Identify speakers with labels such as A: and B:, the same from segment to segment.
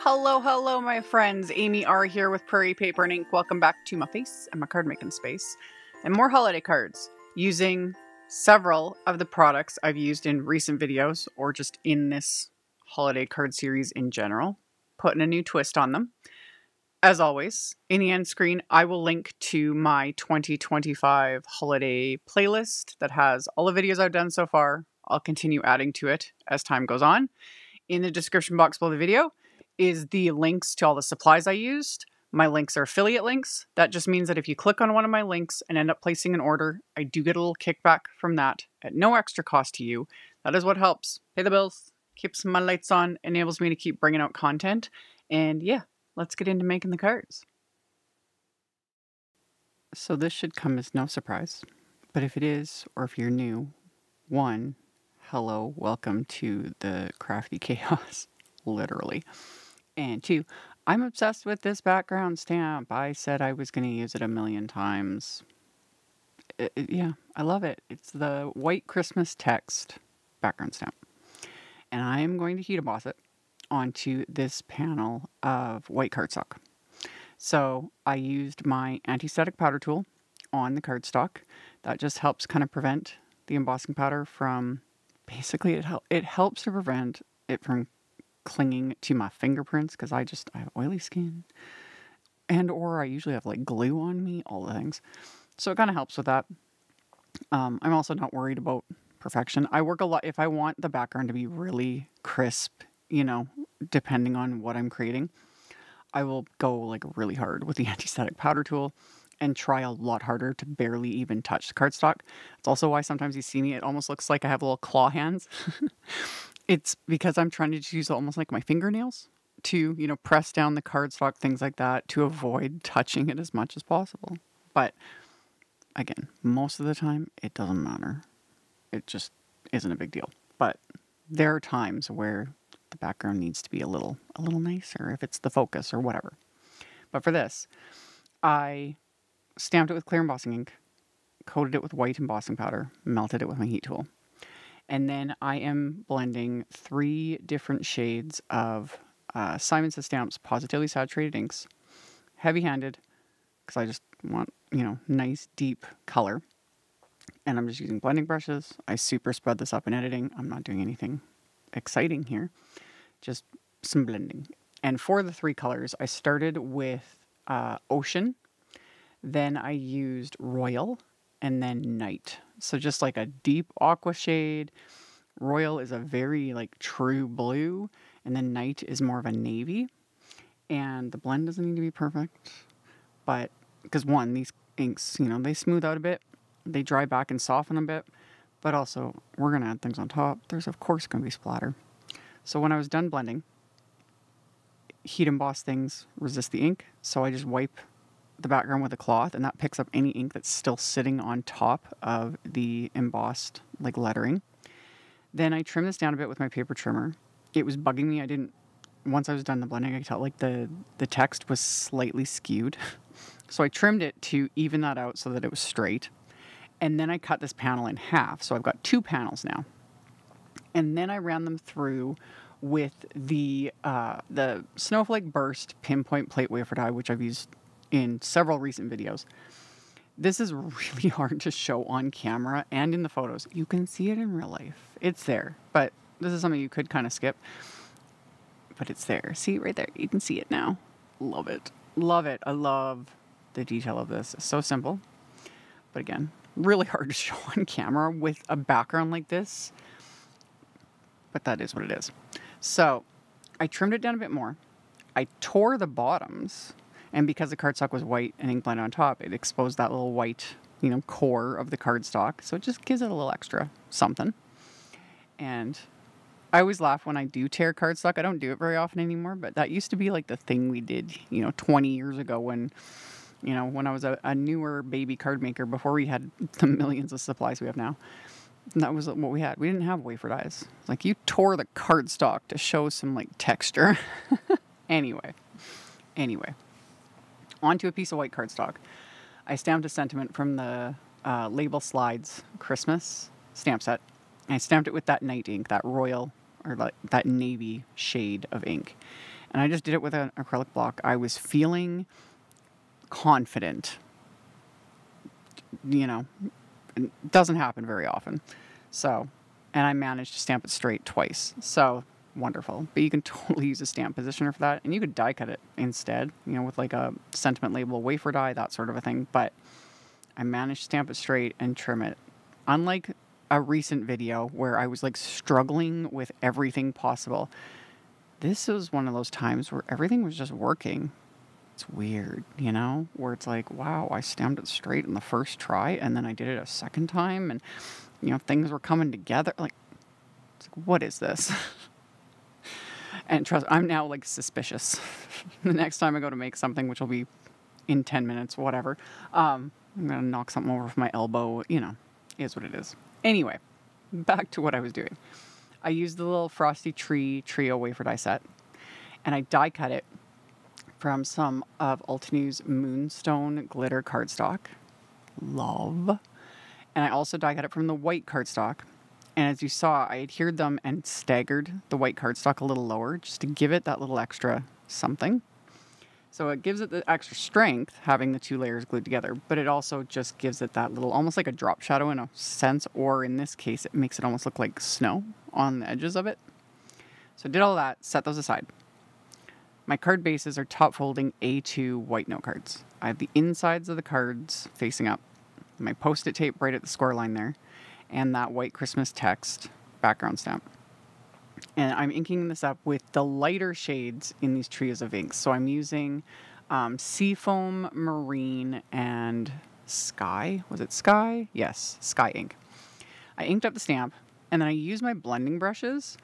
A: Hello, hello, my friends. AmyR here with Prairie Paper and Ink. Welcome back to my face and my card making space. And more holiday cards using several of the products I've used in recent videos or just in this holiday card series in general, putting a new twist on them. As always, in the end screen, I will link to my 2025 holiday playlist that has all the videos I've done so far. I'll continue adding to it as time goes on. In the description box below the video is the links to all the supplies I used. My links are affiliate links. That just means that if you click on one of my links and end up placing an order, I do get a little kickback from that at no extra cost to you. That is what helps pay the bills, keeps my lights on, enables me to keep bringing out content. And yeah, let's get into making the cards. So this should come as no surprise, but if it is, or if you're new, one, hello, welcome to the crafty chaos, literally. And two, I'm obsessed with this background stamp. I said I was going to use it a million times. Yeah, I love it. It's the white Christmas text background stamp. And I am going to heat emboss it onto this panel of white cardstock. So I used my anti-static powder tool on the cardstock. That just helps kind of prevent the embossing powder from, basically it helps to prevent it from clinging to my fingerprints because I have oily skin and or I usually have like glue on me, all the things. So it kind of helps with that. I'm also not worried about perfection. I work a lot if I want the background to be really crisp, you know, depending on what I'm creating. I will go like really hard with the anti-static powder tool and try a lot harder to barely even touch the cardstock. It's also why sometimes you see me, it almost looks like I have little claw hands. It's because I'm trying to just use almost like my fingernails to, you know, press down the cardstock, things like that, to avoid touching it as much as possible. But again, most of the time, it doesn't matter. It just isn't a big deal. But there are times where the background needs to be a little nicer if it's the focus or whatever. But for this, I stamped it with clear embossing ink, coated it with white embossing powder, melted it with my heat tool. And then I am blending 3 different shades of Simon Says Stamp's Pawsitively saturated inks, heavy-handed, because I just want, you know, nice deep color. And I'm just using blending brushes. I super spread this up in editing. I'm not doing anything exciting here, just some blending. And for the 3 colors, I started with Ocean, then I used Royal, and then Night. So just like a deep aqua shade. Royal is a very like true blue, and then Night is more of a navy. And the blend doesn't need to be perfect, but because one, these inks, you know, they smooth out a bit, they dry back and soften a bit, but also we're gonna add things on top. There's of course gonna be splatter. So when I was done blending, heat emboss things resist the ink, so I just wipe the background with a cloth, and that picks up any ink that's still sitting on top of the embossed like lettering. Then I trim this down a bit with my paper trimmer. It was bugging me. Once I was done the blending, I could tell like the text was slightly skewed. So I trimmed it to even that out so that it was straight. And then I cut this panel in half. So I've got 2 panels now. And then I ran them through with the Snowflake Burst Pinpoint Plate Wafer Die, which I've used in several recent videos. This is really hard to show on camera and in the photos. You can see it in real life. It's there, but this is something you could kind of skip. But it's there. See right there. You can see it now. Love it. Love it. I love the detail of this. It's so simple. But again, really hard to show on camera with a background like this. But that is what it is. So I trimmed it down a bit more. I tore the bottoms. And because the cardstock was white and ink blended on top, it exposed that little white, you know, core of the cardstock. So it just gives it a little extra something. And I always laugh when I do tear cardstock. I don't do it very often anymore, but that used to be like the thing we did, you know, 20 years ago when, you know, when I was a newer baby card maker before we had the millions of supplies we have now. And that was what we had. We didn't have wafer dies. Like you tore the cardstock to show some like texture. Anyway. Onto a piece of white cardstock. I stamped a sentiment from the Label Slides Christmas stamp set. And I stamped it with that night ink, that royal or that navy shade of ink. And I just did it with an acrylic block. I was feeling confident. You know, it doesn't happen very often. So, and I managed to stamp it straight twice. So, wonderful. But you can totally use a stamp positioner for that. And you could die cut it instead, you know, with like a sentiment label wafer die, that sort of a thing. But I managed to stamp it straight and trim it. Unlike a recent video where I was like struggling with everything possible, this was one of those times where everything was just working. It's weird, you know, where it's like, wow, I stamped it straight in the first try and then I did it a second time and, you know, things were coming together. Like, it's like, what is this? And trust, I'm now like suspicious. The next time I go to make something, which will be in 10 minutes, whatever, I'm going to knock something over with my elbow, you know, is what it is. Anyway, back to what I was doing. I used the little Frosty Tree Trio wafer die set and I die cut it from some of Altenews Moonstone glitter cardstock. Love. And I also die cut it from the white cardstock. And as you saw, I adhered them and staggered the white cardstock a little lower just to give it that little extra something. So it gives it the extra strength having the two layers glued together, but it also just gives it that little, almost like a drop shadow in a sense, or in this case, it makes it almost look like snow on the edges of it. So I did all that, set those aside. My card bases are top folding A2 white note cards. I have the insides of the cards facing up, my post-it tape right at the score line there, and that white Christmas text background stamp. And I'm inking this up with the lighter shades in these trios of inks. So I'm using Seafoam, Marine, and Sky. Was it Sky? Yes, Sky ink. I inked up the stamp, and then I use my blending brushes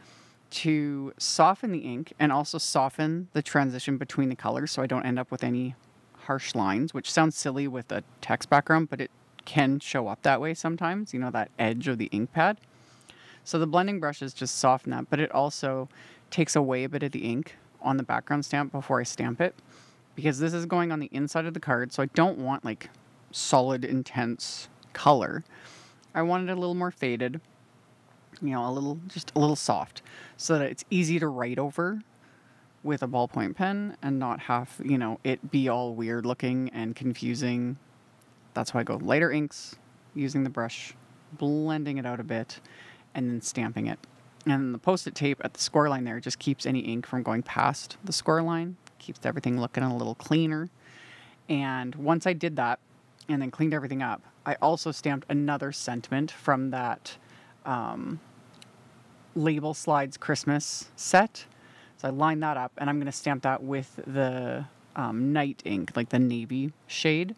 A: to soften the ink and also soften the transition between the colors so I don't end up with any harsh lines, which sounds silly with a text background, but it can show up that way sometimes, you know, that edge of the ink pad. So the blending brushes just soften that, but it also takes away a bit of the ink on the background stamp before I stamp it, because this is going on the inside of the card, so I don't want like solid, intense color. I want it a little more faded, you know, just a little soft, so that it's easy to write over with a ballpoint pen and not have, you know, it be all weird looking and confusing. That's why I go lighter inks, using the brush, blending it out a bit, and then stamping it. And the post-it tape at the score line there just keeps any ink from going past the score line, keeps everything looking a little cleaner. And once I did that and then cleaned everything up, I also stamped another sentiment from that Label Slides Christmas set. So I lined that up, and I'm going to stamp that with the night ink, like the navy shade,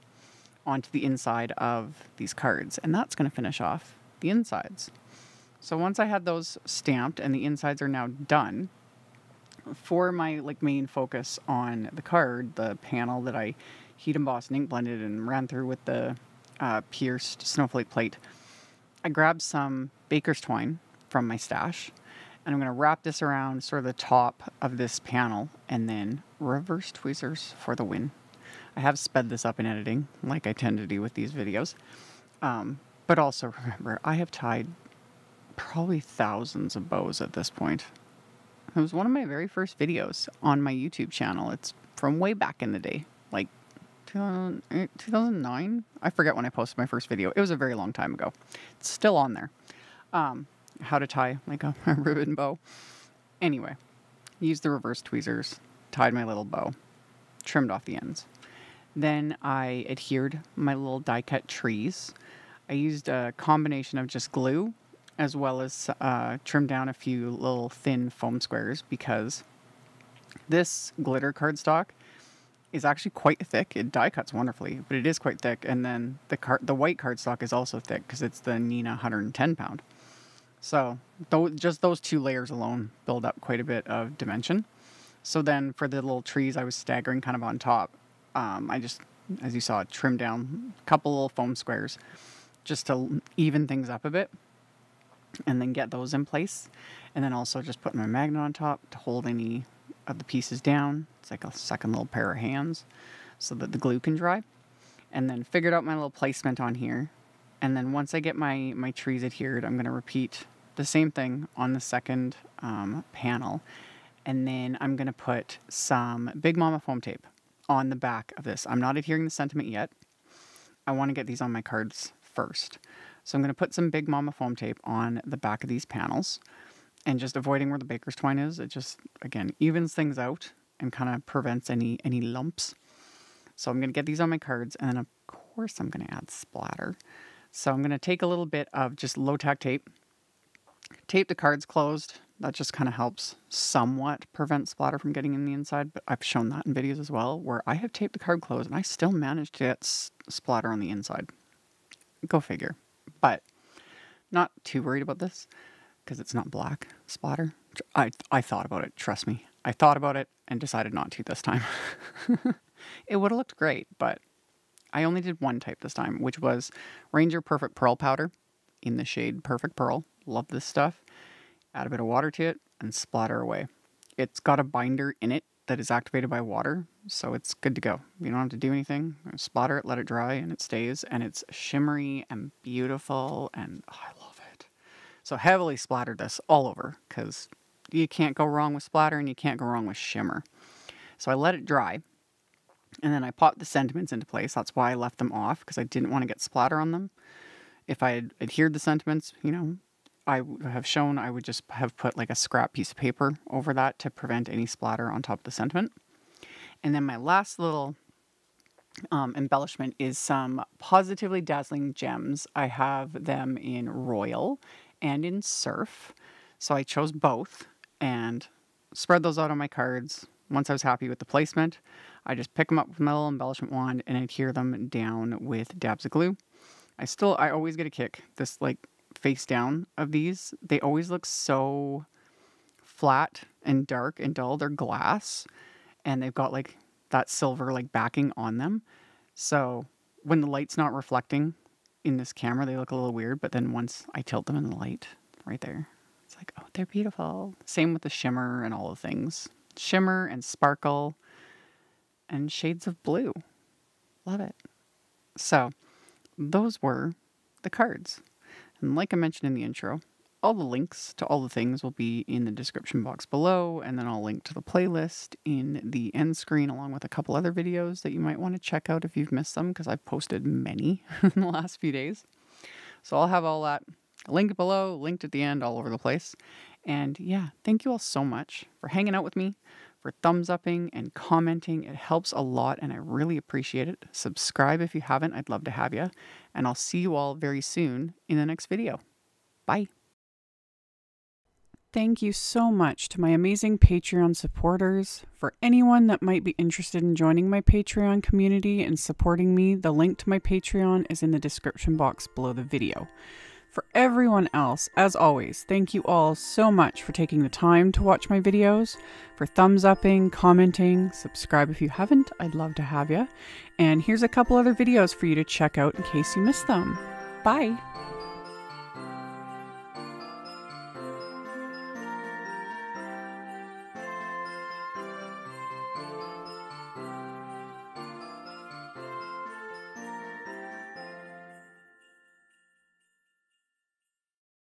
A: onto the inside of these cards. And that's going to finish off the insides. So once I had those stamped and the insides are now done, for my like main focus on the card, the panel that I heat embossed and ink blended and ran through with the pierced snowflake plate, I grabbed some baker's twine from my stash, and I'm going to wrap this around sort of the top of this panel and then reverse tweezers for the win. I have sped this up in editing like I tend to do with these videos. But also remember, I have tied probably thousands of bows at this point. It was one of my very first videos on my YouTube channel. It's from way back in the day, like 2009? I forget when I posted my first video. It was a very long time ago. It's still on there. How to tie like a ribbon bow. Anyway, used the reverse tweezers, tied my little bow, trimmed off the ends. Then I adhered my little die cut trees. I used a combination of just glue as well as trimmed down a few little thin foam squares, because this glitter cardstock is actually quite thick. It die cuts wonderfully, but it is quite thick. And then the white cardstock is also thick because it's the Neenah 110 pound. So just those two layers alone build up quite a bit of dimension. So then for the little trees, I was staggering kind of on top. I just, as you saw, trimmed down a couple little foam squares just to even things up a bit and then get those in place. And then also just put my magnet on top to hold any of the pieces down. It's like a second little pair of hands so that the glue can dry. And then figured out my little placement on here. And then once I get my trees adhered, I'm going to repeat the same thing on the second panel. And then I'm going to put some Big Mama foam tape on the back of this. I'm not adhering the sentiment yet. I want to get these on my cards first. So I'm going to put some Big Mama foam tape on the back of these panels, and just avoiding where the baker's twine is. It just, again, evens things out and kind of prevents any lumps. So I'm going to get these on my cards, and then of course I'm going to add splatter. So I'm going to take a little bit of just low tack tape, tape the cards closed. That just kind of helps somewhat prevent splatter from getting in the inside, but I've shown that in videos as well, where I have taped the card closed and I still managed to get splatter on the inside. Go figure. But not too worried about this because it's not black splatter. I thought about it, trust me. I thought about it and decided not to this time. It would have looked great, but I only did one type this time, which was Ranger Perfect Pearl Powder in the shade Perfect Pearl. Love this stuff. Add a bit of water to it and splatter away. It's got a binder in it that is activated by water, so it's good to go. You don't have to do anything. Splatter it, let it dry, and it stays. And it's shimmery and beautiful, and oh, I love it. So heavily splattered this all over because you can't go wrong with splatter and you can't go wrong with shimmer. So I let it dry, and then I popped the sentiments into place. That's why I left them off, because I didn't want to get splatter on them. If I had adhered the sentiments, you know, I have shown I would just have put like a scrap piece of paper over that to prevent any splatter on top of the sentiment. And then my last little embellishment is some Pawsitively Dazzling gems. I have them in Royal and in Surf. So I chose both and spread those out on my cards. Once I was happy with the placement, I just pick them up with my little embellishment wand and adhere them down with dabs of glue. I always get a kick. This like face down of these, they always look so flat and dark and dull. They're glass and they've got like that silver like backing on them, so when the light's not reflecting in this camera they look a little weird, but then once I tilt them in the light right there, it's like, oh, they're beautiful. Same with the shimmer and all the things, shimmer and sparkle and shades of blue. Love it. So those were the cards. And like I mentioned in the intro, all the links to all the things will be in the description box below, and then I'll link to the playlist in the end screen along with a couple other videos that you might want to check out if you've missed them, because I've posted many in the last few days. So I'll have all that linked below, linked at the end, all over the place. And yeah, thank you all so much for hanging out with me, for thumbs upping and commenting. It helps a lot and I really appreciate it. Subscribe if you haven't, I'd love to have you. And I'll see you all very soon in the next video. Bye. Thank you so much to my amazing Patreon supporters. For anyone that might be interested in joining my Patreon community and supporting me, the link to my Patreon is in the description box below the video. For everyone else, as always, thank you all so much for taking the time to watch my videos, for thumbs upping, commenting, subscribe if you haven't, I'd love to have you. And here's a couple other videos for you to check out in case you missed them. Bye!